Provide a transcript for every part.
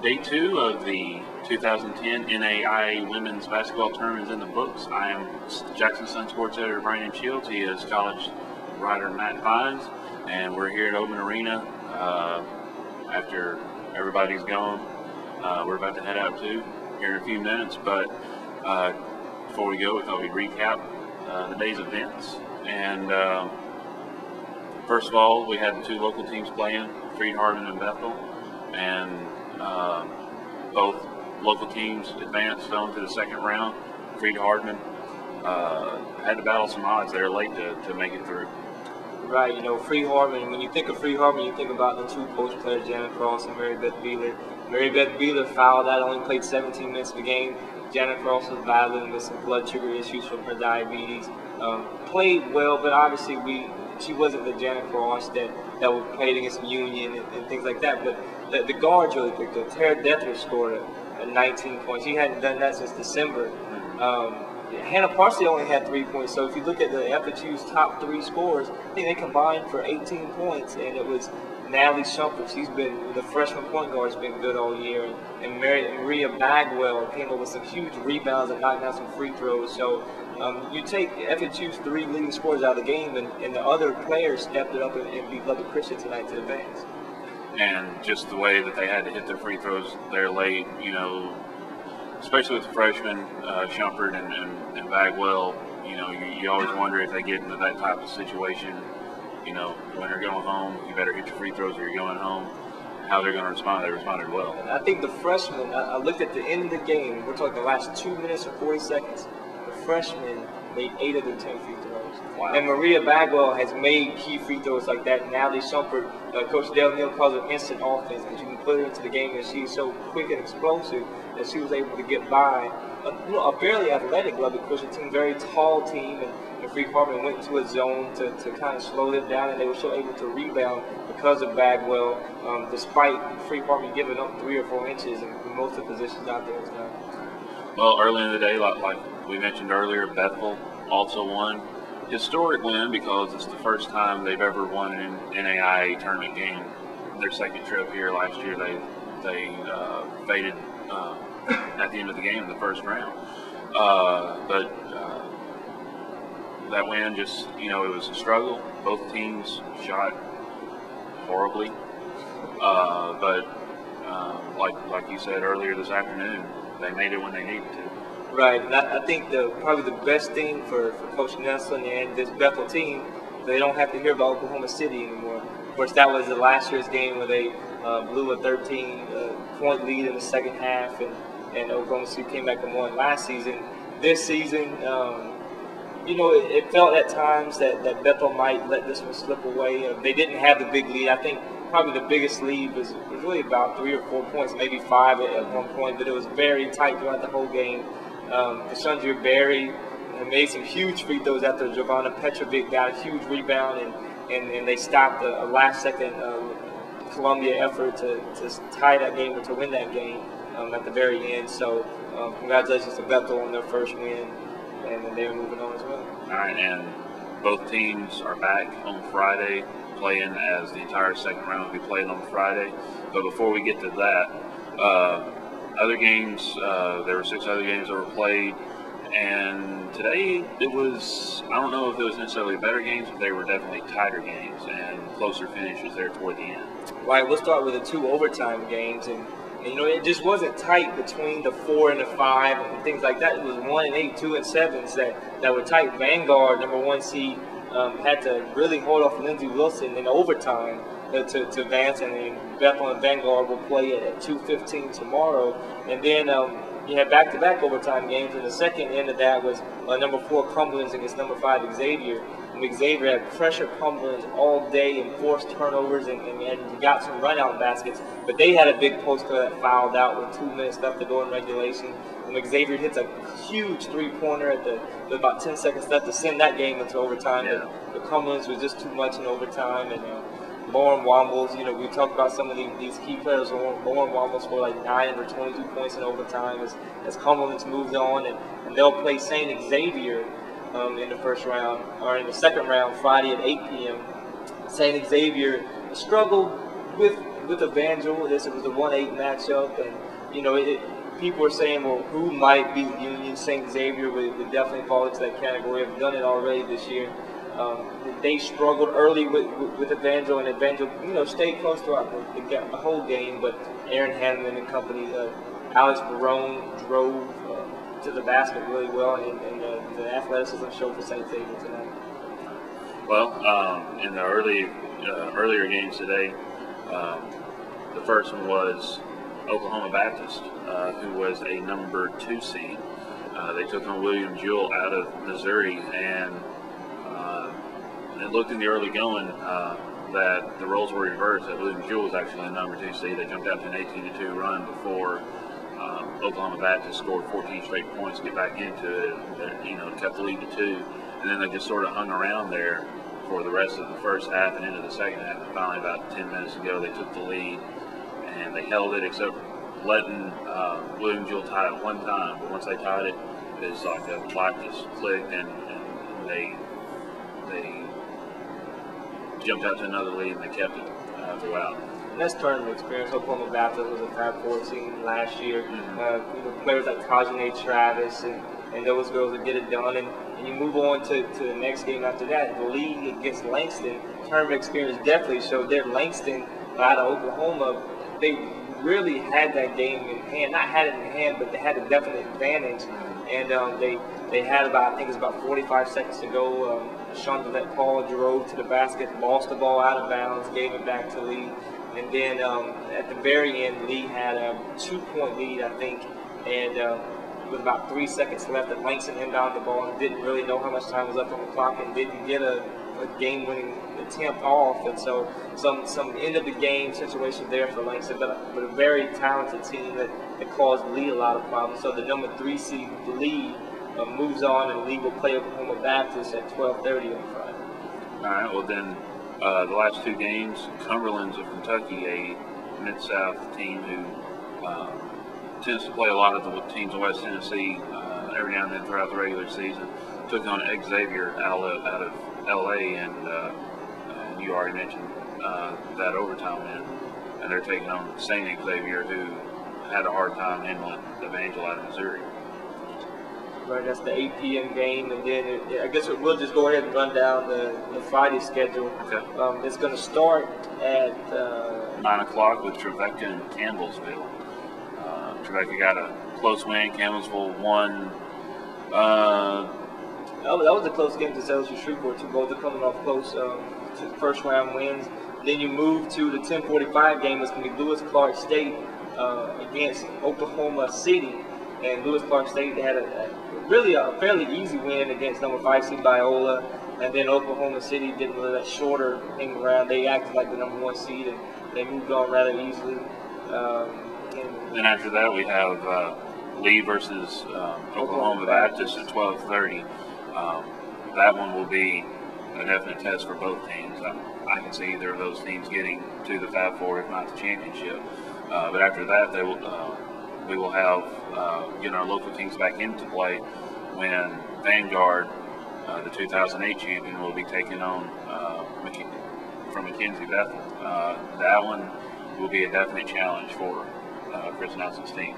Day 2 of the 2010 NAIA Women's Basketball Tournament is in the books. I am Jackson Sun Sports Editor Brandon Shields. He is college writer Matt Vines, and we're here at Oman Arena after everybody's gone. We're about to head out too here in a few minutes, but before we go, we thought we'd recap the day's events. And first of all, we had the two local teams playing, Freed-Hardeman and Bethel, and both local teams advanced on to the second round. Freed-Hardeman had to battle some odds there late to make it through. Right, you know, Freed-Hardeman, when you think of Freed-Hardeman, you think about the two post players, Janet Cross and Mary Beth Beeler. Mary Beth Beeler fouled out, only played 17 minutes of the game. Janet Cross was battling with some blood sugar issues from her diabetes. Played well, but obviously she wasn't the Janet Cross that played against Union and things like that. But the guards really picked up. Tara Dethridge scored 19 points. She hadn't done that since December. Hannah Parsley only had 3 points. So if you look at the FHU's top 3 scorers, I think they combined for 18 points, and it was Natalie Shumpert. She's been the freshman point guard. Has been good all year, and Maria Bagwell came up with some huge rebounds and knocked down some free throws. So you take FHU's 3 leading scorers out of the game, and the other players stepped it up and beat Lubbock Christian tonight to advance. And just the way that they had to hit their free throws there late, you know, especially with the freshmen, Shumpert and Bagwell, you know, you always wonder if they get into that type of situation, you know, when they're going home, you better hit your free throws or you're going home. How they're going to respond, they responded well. And I think the freshmen, I looked at the end of the game, we're talking the last 2 minutes or 40 seconds, the freshmen made 8 of their 10 free throws. Wow. And Maria Bagwell has made key free throws like that. Natalie Shumpert, Coach Dale Neal calls her instant offense, because you can put her into the game and she's so quick and explosive that she was able to get by a fairly athletic Lubbock Christian team, very tall team, and Freed-Hardeman went into a zone to kind of slow them down, and they were still able to rebound because of Bagwell, despite Freed-Hardeman giving up 3 or 4 inches in most of the positions out there tonight. Well, early in the day, like we mentioned earlier, Bethel also won. Historic win because it's the first time they've ever won an NAIA tournament game. Their second trip here last year, they faded at the end of the game in the first round. But that win just, you know, it was a struggle. Both teams shot horribly. But like you said earlier this afternoon, they made it when they needed to. Right, and I think probably the best thing for Coach Nelson and this Bethel team, they don't have to hear about Oklahoma City anymore. Of course, that was the last year's game where they blew a 13-point lead in the second half, and Oklahoma City came back and won last season. This season, you know, it felt at times that Bethel might let this one slip away. They didn't have the big lead. I think probably the biggest lead was really about 3 or 4 points, maybe 5 at one point, but it was very tight throughout the whole game. Cassandra Berry made some huge free throws after Giovanna Petrovic got a huge rebound, and they stopped a last-second Columbia effort to tie that game or to win that game at the very end. So congratulations to Bethel on their first win, and then they're moving on as well. All right, and both teams are back on Friday, playing as the entire second round will be played on Friday. But before we get to that, other games, there were 6 other games that were played, and today it was, I don't know if it was necessarily better games, but they were definitely tighter games and closer finishes there toward the end. Right, we'll start with the 2 overtime games, and you know, it just wasn't tight between the 4 and the 5 and things like that. It was 1 and 8, 2 and 7s that were tight. Vanguard, number 1 seed, had to really hold off Lindsey Wilson in overtime to advance, and then Bethel and Vanguard will play at 2:15 tomorrow. And then you had back-to-back overtime games, and the second end of that was number 4 Cumberland's against number 5 Xavier. And Xavier had pressured Cumberland's all day and forced turnovers and got some run-out baskets, but they had a big post player that fouled out with 2 minutes left to go in regulation. And Xavier hits a huge 3-pointer with about 10 seconds left to send that game into overtime. Yeah. But Cumberland's was just too much in overtime, and Lauren Wombles, you know, we talked about some of these key players. Lauren Wombles scored like 9 or 22 points in overtime as Cumberland's moved on, and they'll play St. Xavier in the first round, or in the second round, Friday at 8 p.m. St. Xavier struggled with with Evangel, it was a 1-8 matchup, and people are saying, well, who might beat Union? St. Xavier would definitely fall into that category. Have done it already this year. They struggled early with Evangel, and Evangel, stayed close throughout the whole game. But Aaron Hanneman and company, Alex Barone drove to the basket really well, and the athleticism showed for St. Xavier tonight. Well, in the earlier games today, the first one was Oklahoma Baptist, who was a number 2 seed. They took on William Jewell out of Missouri, and it looked in the early going that the roles were reversed, that William Jewell was actually a number 2 seed. They jumped out to an 18-2 run before Oklahoma Baptist scored 14 straight points to get back into it, kept the lead to 2. And then they just sort of hung around there for the rest of the first half and into the second half. And finally, about 10 minutes ago, they took the lead, and they held it, except letting William Jewell tie it one time. But once they tied it, it's like a light just clicked, and they jumped out to another lead, and they kept it throughout. And that's tournament experience. Oklahoma Baptist was a Fab 4 team last year. Players like Tajane Travis and those girls that get it done. And you move on to the next game after that. The league against Langston, tournament experience definitely showed there. Langston out of Oklahoma, they really had that game in hand. Not had it in hand, but they had a definite advantage. And they had about, I think it was about 45 seconds to go. Sean Gillette Paul drove to the basket, lost the ball out of bounds, gave it back to Lee. And then at the very end, Lee had a 2-point lead, I think, and with about 3 seconds left, and Langston inbounded the ball and didn't really know how much time was left on the clock and didn't get a game-winning attempt off. And so some end-of-the-game situation there for Langston, but a very talented team that caused Lee a lot of problems. So the number 3 seed, Lee, moves on, and Lee will play Oklahoma Baptist at 12:30 on Friday. All right, well then, the last 2 games, Cumberland's of Kentucky, a Mid-South team who tends to play a lot of the teams in West Tennessee every now and then throughout the regular season, took on Xavier out of L.A., and you already mentioned that overtime win, and they're taking on St. Xavier, who had a hard time handling Evangel out of Missouri. Right, that's the 8 p.m. game, and then I guess we'll just go ahead and run down the Friday schedule. Okay. It's going to start at 9 o'clock with Trevecca and Campbellsville. Trevecca got a close win. Campbellsville won. That was a close game to LSU Shreveport. Two both are coming off close first round wins. Then you move to the 10:45 game. It's going to be Lewis Clark State against Oklahoma City. And Lewis Clark State, they had a fairly easy win against number 5 seed Biola. And then Oklahoma City didn't really that shorter hang around. They acted like the number 1 seed, and they moved on rather easily. Then after that, we have Lee versus Oklahoma Baptist at 12:30. That one will be a definite test for both teams. I can see either of those teams getting to the Fab 4, if not the championship. But after that, we will have our local teams back into play when Vanguard, the 2008 champion, will be taking on from McKenzie Bethel. That one will be a definite challenge for Chris Nelson's team.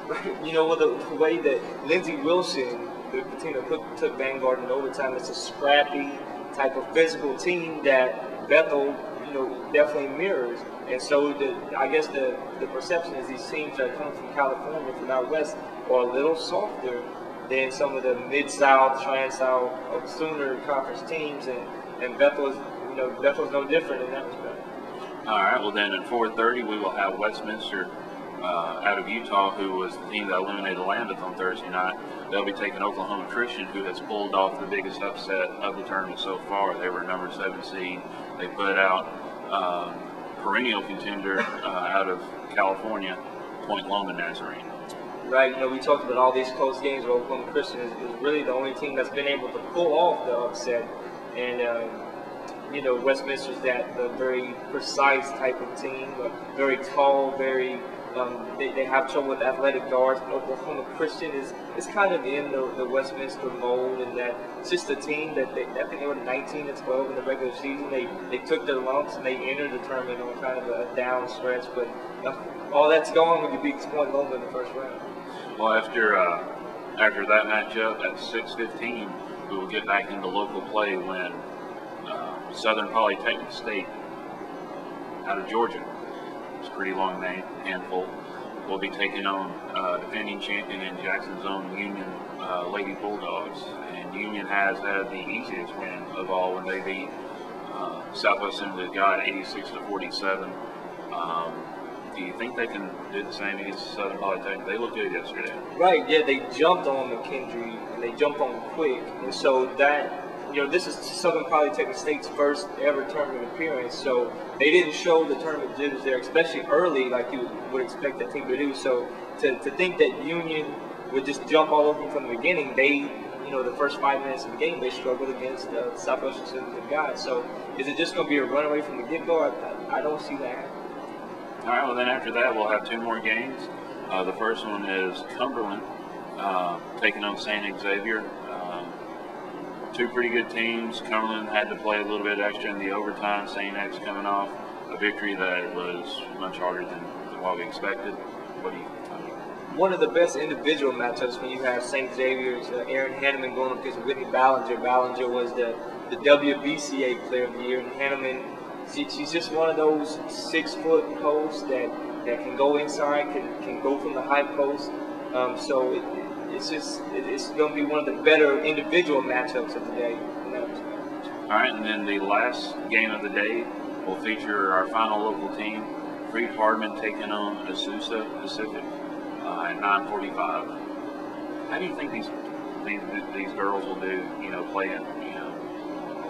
The way that Lindsey Wilson, the team that took Vanguard in overtime, it's a scrappy type of physical team that Bethel, definitely mirrors. And so I guess the perception is these teams that come from California, from out west, are a little softer than some of the Mid-South, Trans-South, Sooner Conference teams, and Bethel's no different in that respect. All right, well then at 4:30 we will have Westminster out of Utah, who was the team that eliminated Lambeth on Thursday night. They'll be taking Oklahoma Christian, who has pulled off the biggest upset of the tournament so far. They were number 7 seed. They put out perennial contender out of California, Point Loma Nazarene. Right, we talked about all these close games where Oklahoma Christian is really the only team that's been able to pull off the upset. And, Westminster's that the very precise type of team, very tall, very They have trouble with athletic guards. Oklahoma Christian is kind of in the Westminster mold, in that it's just a team that I think they were 19-12 in the regular season. They took their lumps and they entered the tournament on kind of a down stretch, but all that's gone when you beat Point Loma in the first round. Well, after that matchup at 6:15, we will get back into local play when Southern Polytechnic State out of Georgia, it's a pretty long name, handful, will be taking on defending champion in Jackson's own Union Lady Bulldogs. And Union has had the easiest win of all when they beat Southwest Assembly of God 86-47. Do you think they can do the same against Southern Polytechnic? They looked good yesterday. Right, yeah, they jumped on McKendree, and they jumped on quick. And so that, this is Southern Polytechnic State's first ever tournament appearance. So they didn't show the tournament jitters there, especially early, like you would expect that team to do. So to think that Union would just jump all over them from the beginning, the first 5 minutes of the game, they struggled against Southwest Assembly of God. So is it just going to be a runaway from the get-go? I don't see that. All right, well then after that we'll have 2 more games. The first one is Cumberland taking on St. Xavier. 2 pretty good teams. Cumberland had to play a little bit extra in the overtime. St. X coming off a victory that was much harder than what we expected. What do you think? One of the best individual matchups when you have St. Xavier's Aaron Hanneman going up against Whitney Ballinger. Ballinger was the WBCA Player of the Year, and Hanneman, she's just one of those 6-foot posts that can go inside, can go from the high post. So it's going to be one of the better individual matchups of the day. All right, and then the last game of the day will feature our final local team, Freed-Hardeman, taking on Azusa Pacific at 9:45. How do you think these girls will do? Playing. A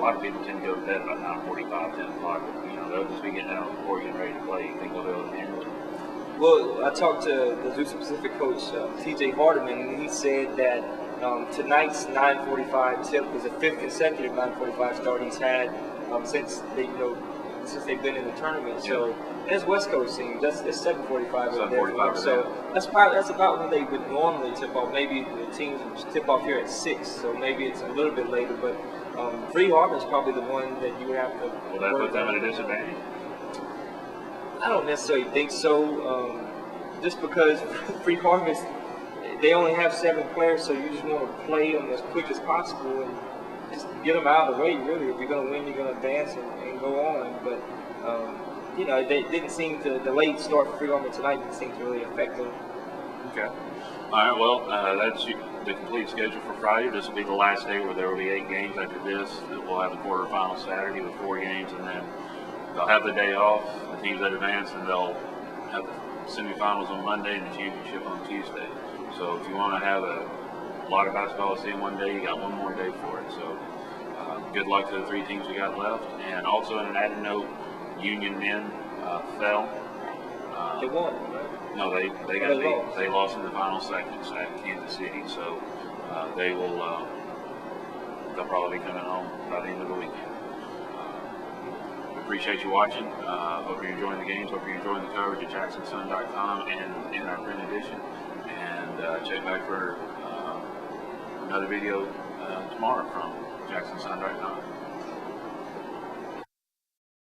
lot of people tend to go to bed about 9:45, 10 o'clock. They'll just be getting out on the court, getting ready to play. You think they'll be able to handle it? Well, I talked to the Azusa Pacific coach, T.J. Hardeman, and he said that tonight's 9:45 tip was the 5th consecutive 9:45 start he's had since they've been in the tournament. So as West Coast teams, that's 7:45 over there. So that's about when they would normally tip off. Maybe the teams would tip off here at 6, so maybe it's a little bit later. But Freed-Hardeman is probably the one that you would have to. Will that put them at a disadvantage? I don't necessarily think so, just because Freed-Hardeman, they only have 7 players, so you just want to play them as quick as possible and just get them out of the way, really. If you're going to win, you're going to advance and go on. But, they didn't seem to, the late start for Freed-Hardeman tonight didn't seem to really affect them. Okay. All right, well, that's the complete schedule for Friday. This will be the last day where there will be 8 games after this. We'll have a quarterfinal Saturday with 4 games, and then they'll have the day off, the teams that advance, and they'll have the semifinals on Monday and the championship on Tuesday. So if you want to have a lot of basketball to see in one day, you got one more day for it. So good luck to the 3 teams we got left. And also in an added note, Union men fell. They won, right? No, they got beat. They lost in the final seconds at Kansas City. So they'll probably be coming home by the end of the weekend. Appreciate you watching. Hope you're enjoying the games. Hope you're enjoying the coverage at JacksonSun.com and in our print edition. And check back for another video tomorrow from JacksonSun.com.